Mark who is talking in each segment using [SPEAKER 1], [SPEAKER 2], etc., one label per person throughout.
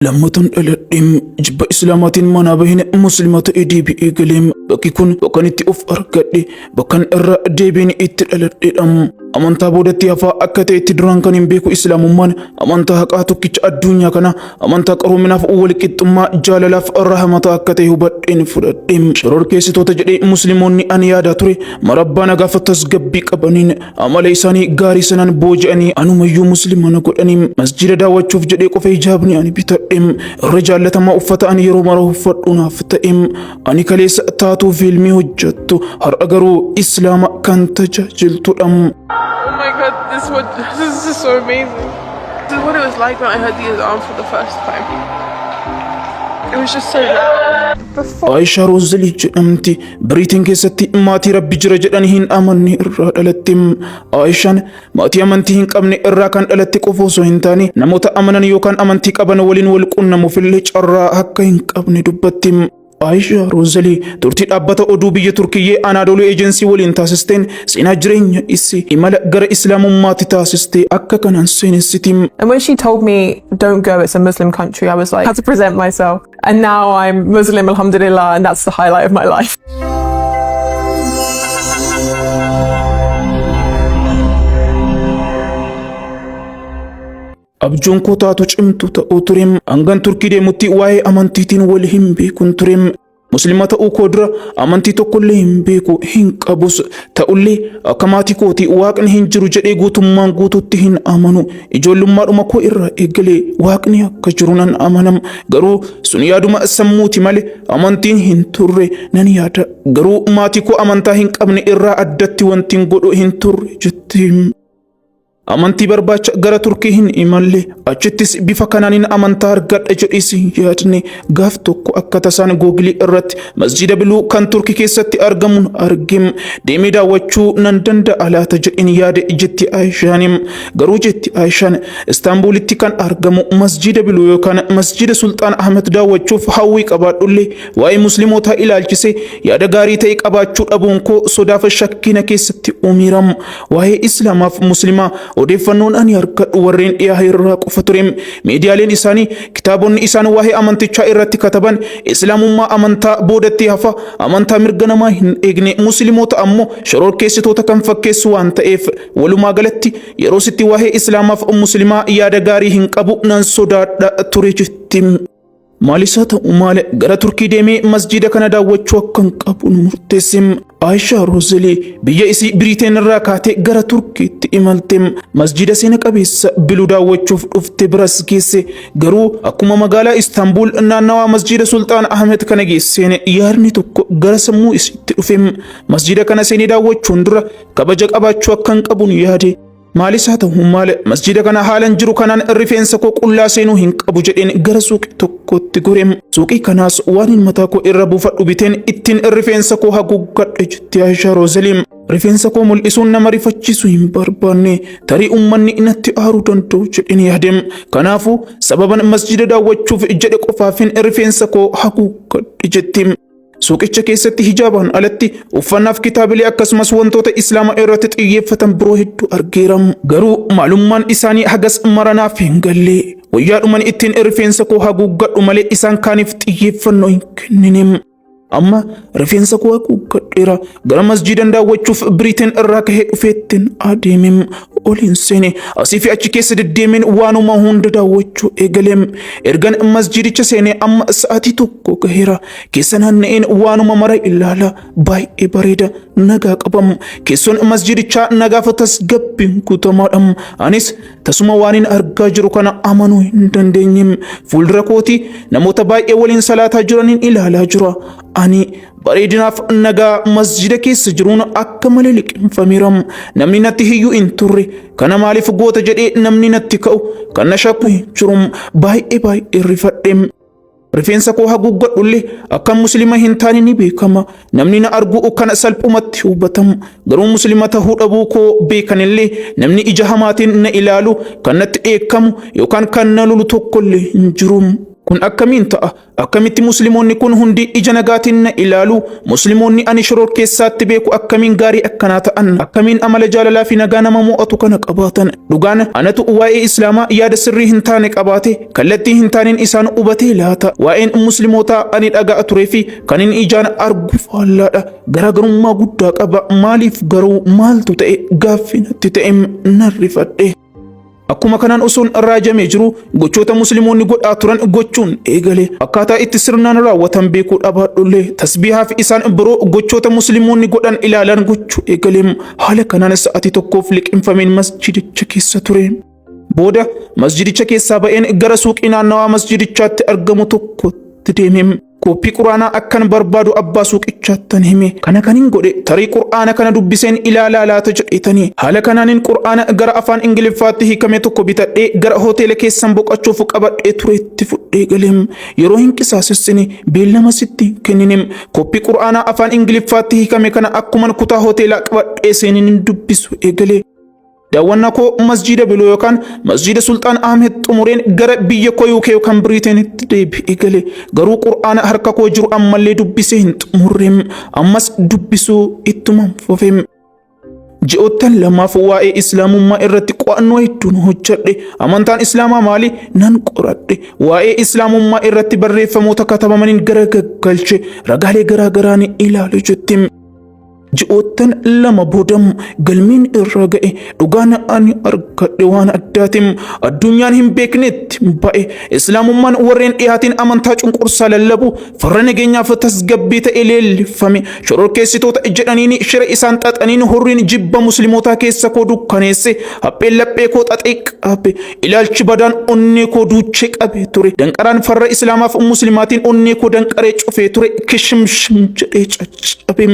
[SPEAKER 1] Lammataan dhaladheem jibba islaamaatiin manaa bahine musliimota deebi'ee galeem bakki kun bakkan itti of argadhe bakkan irra deebiin itti dhaladheedham. Amantaa boodatti hafaa akka ta'e itti duraan kan hin beeku islaamummaan amantaa haqaa tokkicha addunyaa kana amantaa qaroominaaf walqixxummaa jaalalaaf rahmataa akka ta'e hubadheen fudhadheem. Shororkeessitoota jedhee musliimoonni ani yaadaa ture marabbaa nagaaf tasgabbii qabaniin amala isaanii gaarii sanaan booji'anii anumayyuu musliimana godhaniin masjida daawwachuuf jedhee qofa hijaabni ani bitadheem. Irra jaallatamaa uffata ani yeroo mara uffadhu naaf ta'eem. Ani kaleessa taatuu fiilmii hojjettu har'a garuu islaama kan tajaajiltudha.
[SPEAKER 2] Oh my god, this is so amazing. This is what it was like when I heard the Azan for the first time. It was just so loud.
[SPEAKER 1] Aisha Rozali jedhamti bariitiin keessatti maatii rabbi jira jedhan hin amanne irraa dhalatte. Aishaan maatii amantii hin qabne irraa kan dhalatte qofa osoo hin taane namoota amanan yookaan amantii qaban waliin wal qunnamuuf illee carraa akka hin qabne dubbatti. Aisha Rozali turtii dhaabbata oduu biyya Turkiyyee Anadolu Agency waliin taasisteen seenaa jireenya isii imala gara islaamummaatti taasiste akka kanaan seenessiti.
[SPEAKER 3] And when she told me, don't go, it's a Muslim country, I was like, I had to present myself. And now I'm Muslim, alhamdulillah, and that's the highlight of my life.
[SPEAKER 1] Abjuun koo taatu cimtu ta'uu tureem hangan Turkii deemutti waa'ee amantiitiin wal hin beekun tureem. Musliima ta'uu koo dura amantii tokkollee hin beeku hin qabus ta'ullee akka maatii kooti waaqni hin jiru jedhee guutummaan guututti hin amanu. Ijoollummaadhuma koo irraa eegalee waaqni akka jiru nan amanam. Garuu sun yaaduma sammuuti malee amantiin hin turre nan yaada. Garuu maatii koo amantaa hin qabne irraa addatti wantiin godhu hin turre jetti. Amantii barbaacha gara Turkii hin imalle achittis bifa kanaanin amantaa argadha jedhis yaadne gaaf tokko akka tasaan googilii irratti masjida biluu kan Turkii keessatti argamuun argim deemee daawwachuu nan danda'a laata jedhin yaade jetti Aishaan. Garuu jetti Aishaan Istaanbulitti kan argamu masjida biluu yookaan masjida Sultaan Ahmed daawwachuuf hawwii qabaadhullee waa'ee musliimotaa ilaalchise yaada gaarii ta'e qabaachuu dhabuun koo sodaaf shakkina keessatti uumiram. Waa'ee islaamaaf musliimaa odeeffannoon ani argadhu warreen dhiyaa irraa qofa tureem. Miidiyaaleen isaanii kitaabonni isaan waa'ee amantichaa irratti kataban islaamummaa amantaa boodatti hafa amantaa mirga namaa hin eegne musliimoota ammoo shororkeessitoota kan fakkeessu waan ta'eef walumaa galatti yeroo sitti waa'ee islaamaaf musliimaa yaada gaarii hin qabu nan sodaadha ture jetti. Maalisa ta'u malee gara Turkii deemee masjida kana daawwachuu akkan qabu murteessim. Aisha Rozali biyya isii Biriteen irraa kaatee gara Turkiitti imalteem masjida seena qabeessa biluu daawwachuuf dhufte biras geesse. Garuu akkuma magaalaa Istaanbul naannawaa masjida Sultaan Ahmed kana geesseen yaadni tokko gara sammuu isiitti dhufeem. Masjida kana seenee daawwachuun dura kabaja qabaachuu akkan qabuun yaade. Maalisa ta'u malee masjida kana haalan jiru kanaan rifeensa koo qullaa seenuu hin qabu jedheen gara suuqii tokkotti goreem. Suuqii kanaas waan mataa koo irra buufadhu biteen ittiin rifeensa koo haguuggadhe jetti Aisha Rozali. Rifeensa koo mul'isuun nama rifachiisu hin barbaanne tarii uummanni natti aaruu danda'u jedheen yaadem. Kanaafuu sababan masjida daawwachuuf jedhe qofaafin rifeensa koo haguuggadhe jetti. Suuqicha keessatti hijaabaan alatti uffannaaf kitaabilee akkasumas wantoota islaama irratti xiyyeeffatan biroo hedduu argeeram. Garuu maalummaan isaanii hagas maranaaf hin galle. Wayyaadhuman ittiin rifeensa koo haguuggadhu malee isaan kaaniif xiyyeeffannoo hin kenninem. Amma rifeensa koo haguuggadheera gara masjidan daawwachuuf Biriteen irraa kahee dhufeettiin adeemem. Oliin seene asii fi achi keessa deddeemeen waanuma hunda daawwachuu eegaleem. Ergan masjidicha seenee amma sa'aatii tokko gaheera. Keessa naanna'een waanuma mara ilaala baay'ee bareeda nagaa qabam. Keessoon masjidichaa nagaaf tasgabbiin guutamaadham. Anis tasuma waanin argaa jiru kana amanuu hin dandeenyem. Fuuldura kootii namoota baay'ee waliin salaataa jiraniin ilaalaa jira. Ani bareedinaaf nagaa masjida keessa jiruun akka malee liqinfameeram. Namni natti hiyyuu hin turre kana maaliif goota jedhee namni natti ka'u kan na shakku hin jirum baay'ee rifadheem. Rifeensa koo haguuggadhullee akka musliima hin taane ni beekama. Namni na argu kana salphumatti hubatamu. Garuu musliima ta'uu dhabuu koo beekanillee namni ija hamaatiin na ilaalu kan natti dheekkamu yookaan kan na lolu tokkollee hin jirum. kun akkamiin ta'a akkamitti musliimoonni kun hundi ija nagaatiin na ilaalu musliimoonni ani shororkeessaatti beeku akkamiin gaarii akkanaa ta'an akkamiin amala jaalalaa fi nagaa nama mo'atu kana qabaatan dhugaan anatu waa'ee islaamaa yaada sirrii hin taane qabaate kallattii hin taaneen isaan hubatee laata waa'een musliimotaa ani dhaga'a turee fi kanin ijaan argu faallaadha garaagarummaa guddaa qaba maaliif garuu maaltu ta'e gaaffii natti ta'e narrifadhe akkuma kanaan osoon raajamee jiru gochoota musliimoonni godhaa turan gochuun eegale akkaataa itti sirnaan raawwatan beekuu dhabaadhullee tasbiihaa fi isaan biroo gochoota musliimoonni godhan ilaalan gochuu eegale haala kanaan sa'atii tokkoof liqimfameen masjidicha keessa ture booda masjidicha keessaa ba'een gara suuqii naannawaa masjidichaatti argamu tokkotti deemee koppii quraanaa akkan barbaadu abbaa suuqichaattan hime kana kanin godhe tarii quraana kana dubbiseen ilaalaa laata jedheetanii haala kanaanin quraana gara afaan ingiliffaatti hiikame tokko bitadhee gara hoteela keessan boqachuuf qabadhee tureetti fudhee galeem yeroo hin qisaasessini beellama sitti kenninem koppii quraanaa afaan ingiliffaatti hiikame kana akkuman kutaa hoteelaa qabadhee seenin dubbisu eegalee daawwannaa koo masjida biloo yookaan masjida sultaan ahmed xumureen gara biyya koo UK yookaan Biriiteenitti deebi'ee gale garuu quraana harka koo jiru ammallee dubbisee hin xumurreem ammas dubbisuu ittuma fufeem ji'oottan lamaaf waa'ee islaamummaa irratti qo'annoo hedduun hojjedhe amantaan islaamaa maali nan qoradhe waa'ee islaamummaa irratti barreeffamoota katabamaniin gara gaggalche ragaalee garaagaraan ilaale jettim ji'oottan lama boodam galmiin irra ga'e dhugaan ani argadhe waan addaatim addunyaan hin beeknetti ba'e islaamummaan warreen dhiyaatiin amantaa cunqursaa lallabu farra nageenyaaf tasgabbii ta'e leellifame shororkeessitoota jedhaniin shira isaan xaxaniin hurriin jibba muslimootaa keessa koo dukkaneesse hapheen laphee koo xaxee qabe ilaalchi badaan onnee koo duuchee qabe ture danqaraan farra islaamaaf muslimaatiin onnee koo danqaree cufee ture kishimshim jedhee caccabe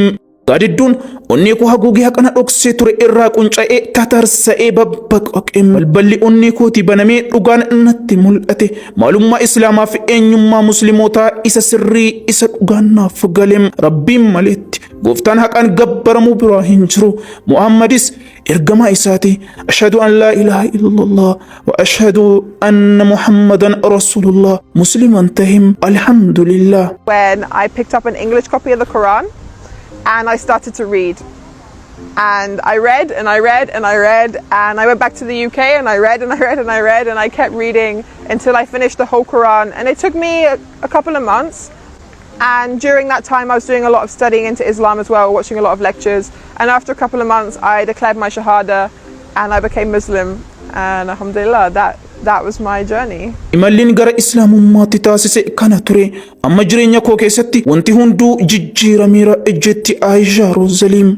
[SPEAKER 1] gaadidduun onnee koo haguugee haqana dhoksee ture irraa qunca'ee tatarsa'ee babbaqaqee balballi onnee kootii banamee dhugaan natti mul'ate maalummaa islaamaa fi eenyummaa muslimootaa isa sirrii isa dhugaan naaf galeem rabbiin maleetti gooftaan haqaan gabbaramu biraa hin jiru muhammadis ergamaa isaati ashhadu an laa ilaaha illallah wa ashhadu anna muhammadan rasulullah musliman tahim alhamdulillah.
[SPEAKER 4] When I picked up an English copy of the Quran and I started to read. And I read and I read and I read and I went back to the UK and I read and I read and I read and I kept reading until I finished the whole Quran. And it took me a couple of months. And during that time I was doing a lot of studying into Islam as well, watching a lot of lectures. And after a couple of months I declared my Shahada and I became Muslim. And alhamdulillah, that was my journey.
[SPEAKER 1] Imallin gara islaamummaatti taasise kana ture amma jireenya koo keessatti wanti hunduu jijjiirameera jetti Aisha Rosalim.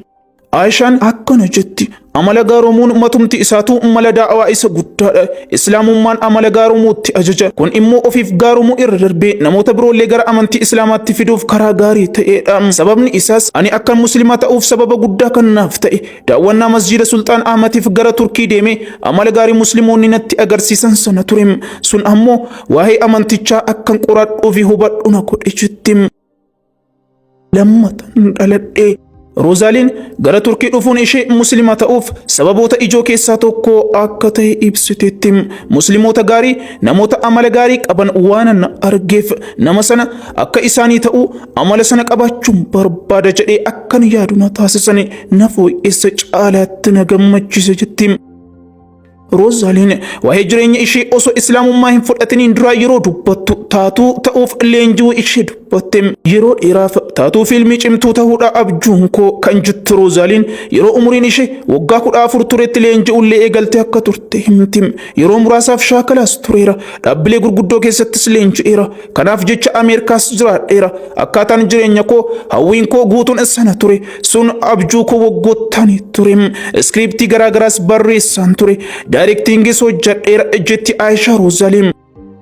[SPEAKER 1] Aishaan akkana jetti amala gaaroomuun matumti isaatu mala daawaa isa guddaadha islaamummaan amala gaaroomuutti ajaja kun immoo ofiif gaaroomu irra darbee namoota biroollee gara amantii islaamaatti fiduuf karaa gaarii ta'eedha sababni isaas ani akka muslima ta'uuf sababa guddaa kanaaf ta'e daawwannaa masjida sultaan ahmadiif gara turkii deemee amala gaarii muslimoonni natti agarsiisan sana ture sun ammoo waa'ee amantichaa akkan qoradhuu fi hubadhu na godhe jetti lammatan dhaladhee Rosaaliin gara Turkii dhufuun ishee muslima ta'uuf sababoota ijoo keessaa tokko akka ta'e ibsiteetti muslimoota gaarii namoota amala gaarii qaban waan argeef nama sana akka isaanii ta'u amala sana qabaachuun barbaada jedhee akkan yaadu na taasisan na fooyyessa caalaatti na gammachiise jetti. Rosaaliin waa'ee jireenya ishee osoo islaamummaa hin fudhatiniin dura yeroo dubbattu taatuu ta'uuf leenjii ishee dubbatte yeroo dheeraaf taatuu fiilmii cimtuu ta'uudha abjuun koo kan jettu Rosaaliin yeroo umuriin ishee waggaa 14 turetti leenji'ullee eegalte akka turte himti yeroo muraasaaf shaakalaas tureera dhaabbilee gurguddoo keessattis leenji'eera kanaaf jecha Ameerikaas jiraadheera akkaataan jireenya koo hawwiin koo guutuun sana ture sun abjuu koo waggoottan ture iskiriptii garaagaraas barreessaan ture Directing hojjedheera jetti Aisha Rosalim.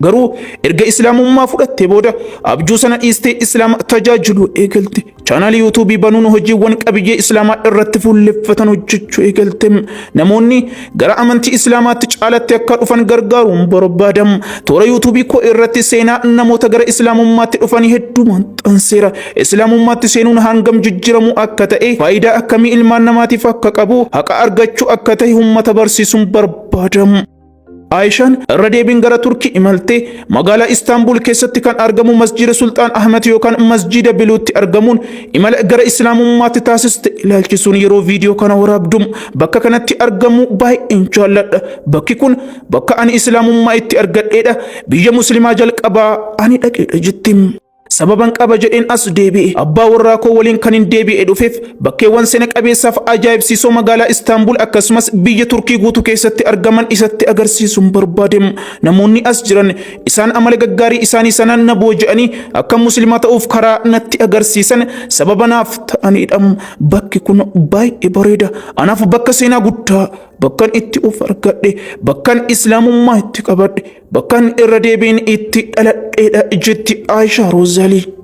[SPEAKER 1] Garuu erga islaamummaa fudhattee booda abjuu sana dhiistee islaama tajaajilu eegalte. Chaanaalii YouTube banuun hojiiwwan qabiyyee islaamaa irratti fuulleffatan hojjechuu eegalte. Namoonni gara amantii islaamaatti caalatti akka dhufan gargaaruun barbaadam. Toora YouTube koo irratti seenaa namoota gara islaamummaatti dhufanii hedduu maxxanseera. Islaamummaatti seenuun hangam jijjiiramuu akka ta'e, faayidaa akkamii ilmaan namaatiif akka qabu, haqa argachuu akka ta'e uummata barsiisuun barbaadam. Aayishaan irra deebiin gara Turkii imaltee magaalaa Istaanbul keessatti kan argamu masjida Sultaan Ahmed yookaan masjida Biluutti argamuun imala gara Islaamummaatti taasiste ilaalchisuun yeroo viidiyoo kana waraabdum bakka kanatti argamu baay'een jaalladha. Bakki kun bakka ani Islaamummaa itti argadheedha. Biyya Muslimaa jalqabaa ani dhaqeedha jettim. Sababan qaba jedheen as deebi'e abbaa warraa koo waliin kan hin deebi'e dhufeef bakkeewwan seena qabeessaaf ajaa'ibsiisoo magaalaa Istaanbul akkasumas biyya Turkii guutuu keessatti argaman isatti agarsiisuun barbaadem. Namoonni as jiran isaan amala gaggaarii isaanii sanaan na booji'anii akka muslimaa ta'uuf karaa natti agarsiisan sababa naaf ta'aniidha. Bakki kun baay'ee bareeda. Anaaf bakka seenaa guddaa, bakkan itti of argadhe, bakkan Islaamummaa itti qabadhe, bakkan irra deebiin itti dhaladheedha jetti Aayishaa Roozaalii.